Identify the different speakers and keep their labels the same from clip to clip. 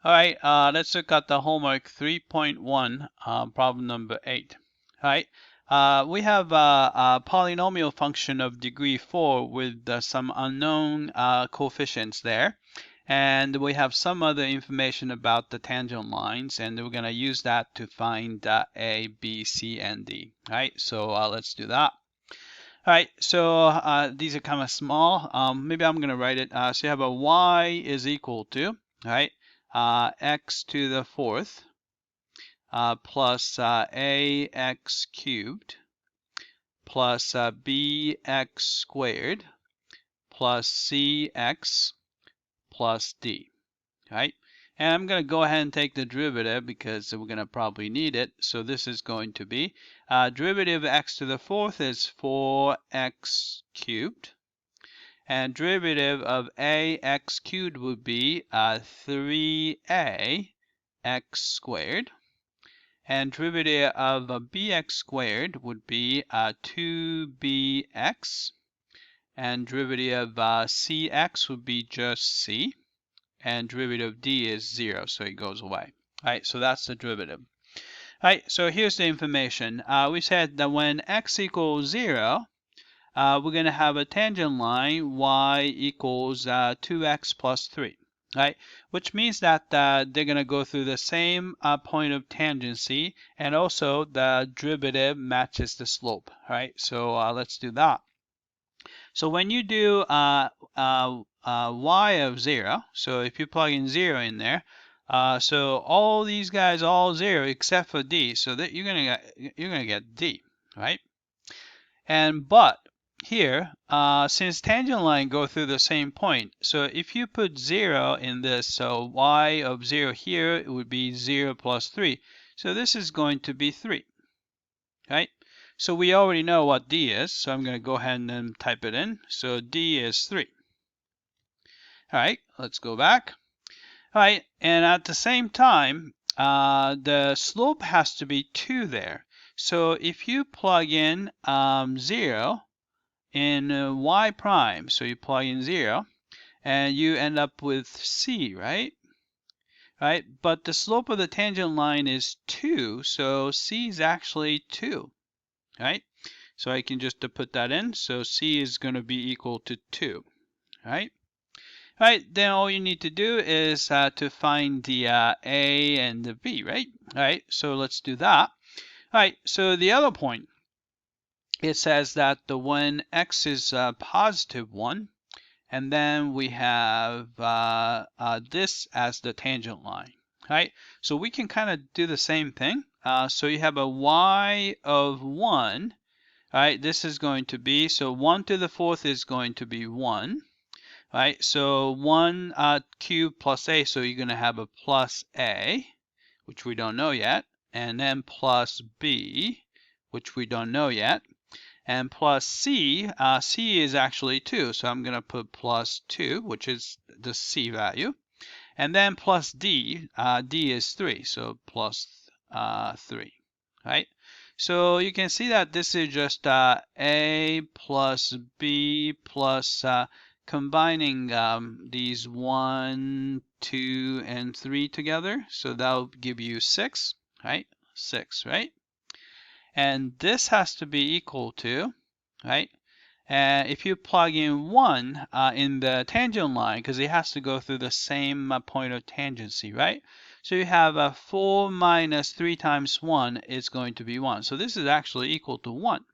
Speaker 1: All right, let's look at the homework 3.1, problem number 8. All right, we have a polynomial function of degree 4 with some unknown coefficients there. And we have some other information about the tangent lines, and we're going to use that to find A, B, C, and D. All right, so let's do that. All right, so these are kind of small. Maybe I'm going to write it. So you have a y is equal to, all right, x to the fourth plus ax cubed plus bx squared plus cx plus d. All right, and I'm going to go ahead and take the derivative because we're going to probably need it. So this is going to be derivative of x to the fourth is 4x cubed. And derivative of ax cubed would be 3a x squared. And derivative of bx squared would be 2bx. And derivative of cx would be just c. And derivative of d is 0, so it goes away. All right, so that's the derivative. All right, so here's the information. We said that when x equals 0, we're going to have a tangent line y equals 2x plus 3, right? Which means that they're going to go through the same point of tangency, and also the derivative matches the slope, right? So let's do that. So when you do y of 0, so if you plug in 0 in there, so all these guys all 0 except for d, so that you're gonna get d, right? And but here, since tangent line go through the same point, so if you put 0 in this, so y of 0 here, it would be 0 plus 3. So this is going to be 3, right? So we already know what d is, so I'm going to go ahead and type it in. So d is 3. All right, let's go back. All right, and at the same time, the slope has to be 2 there. So if you plug in 0 in y prime, so you plug in 0, and you end up with c, right? Right, but the slope of the tangent line is 2, so c is actually 2, right? So I can just put that in. So c is going to be equal to 2, right? Right, then all you need to do is to find the a and the b, right? All right, so let's do that. All right, so the other point, it says that when x is positive 1, and then we have this as the tangent line, right? So we can kind of do the same thing. So you have a y of 1. All right, this is going to be, so 1 to the fourth is going to be 1. Right, so 1 cubed plus a, so you're going to have a plus a, which we don't know yet, and then plus b, which we don't know yet, and plus c. C is actually 2, so I'm going to put plus 2, which is the c value, and then plus d. D is 3, so plus 3, right? So you can see that this is just a plus b plus combining these 1, 2, and 3 together. So that'll give you 6, right? 6, right? And this has to be equal to, right? And if you plug in 1 in the tangent line, because it has to go through the same point of tangency, right? So you have 4 minus 3 times 1 is going to be 1. So this is actually equal to 1,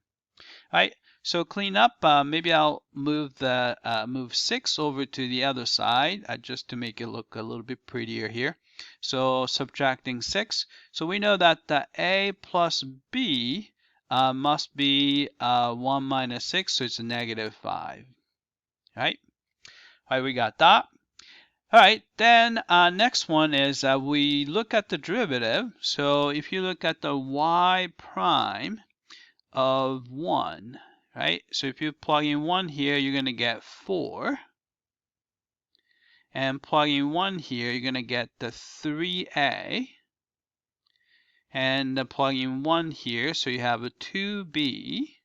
Speaker 1: right? So clean up, maybe I'll move 6 over to the other side just to make it look a little bit prettier here. So subtracting 6. So we know that the a plus b must be 1 minus 6, so it's a negative 5. Right? All right, we got that. All right, then next one is we look at the derivative. So if you look at the y prime of 1, right? So if you plug in 1 here, you're going to get 4. And plug in 1 here, you're going to get the 3a. And plug in 1 here, so you have a 2b,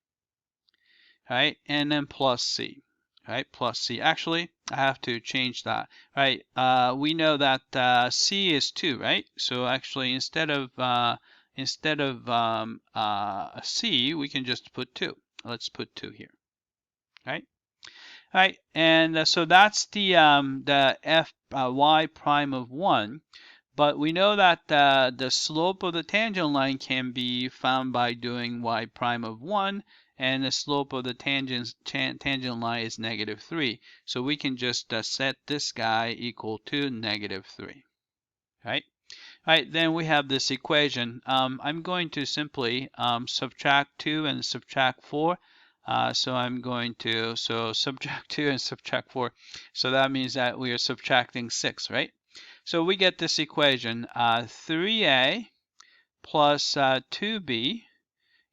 Speaker 1: right? And then plus c. right, plus C. Actually, I have to change that, right? We know that C is 2, right? So actually, instead of C, we can just put 2. Let's put 2 here, right? All right, and so that's the f y prime of 1. But we know that the slope of the tangent line can be found by doing y prime of 1, and the slope of the tangent line is -3. So we can just set this guy equal to -3. Right? All right, then we have this equation. I'm going to simply subtract 2 and subtract 4. So I'm going to subtract 2 and subtract 4. So that means that we are subtracting 6, right? So we get this equation, 3a plus 2b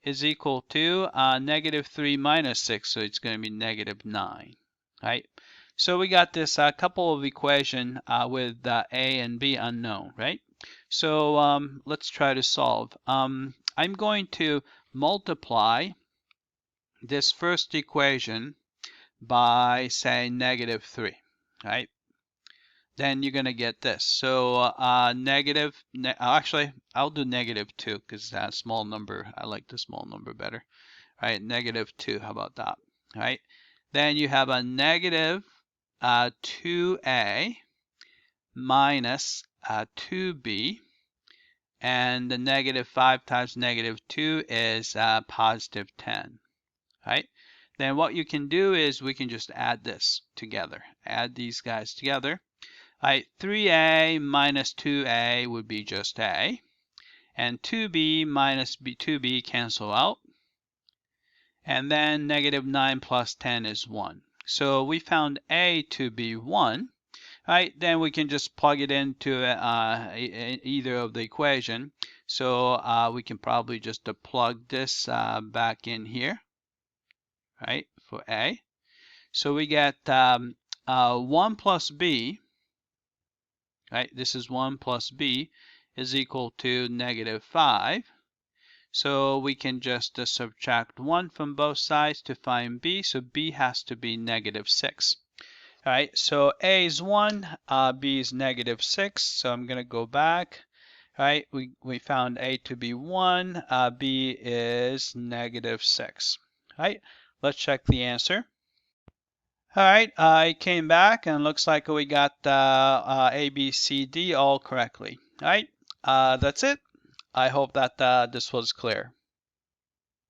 Speaker 1: is equal to -3 minus 6, so it's going to be -9, right? So we got this couple of equation with a and b unknown, right? So let's try to solve. I'm going to multiply this first equation by, say, -3, right? Then you're going to get this. So actually, I'll do -2 because that's a small number. I like the small number better. All right, -2. How about that? All right. Then you have a negative 2a minus 2b, and the -5 times -2 is +10. Right? Then what you can do is we can just add this together. Add these guys together. All right, 3a minus 2a would be just a, and 2b minus 2b cancel out, and then -9 plus 10 is 1. So we found a to be 1. All right, then we can just plug it into either of the equation. So we can probably just plug this back in here, right, for a. So we get 1 plus b, right? This is 1 plus b is equal to -5. So we can just subtract 1 from both sides to find b. So b has to be -6. All right, so a is 1, b is -6. So I'm going to go back. All right, we found a to be 1, b is -6. All right, let's check the answer. All right, I came back and looks like we got A, B, C, D all correctly. All right, that's it. I hope that this was clear.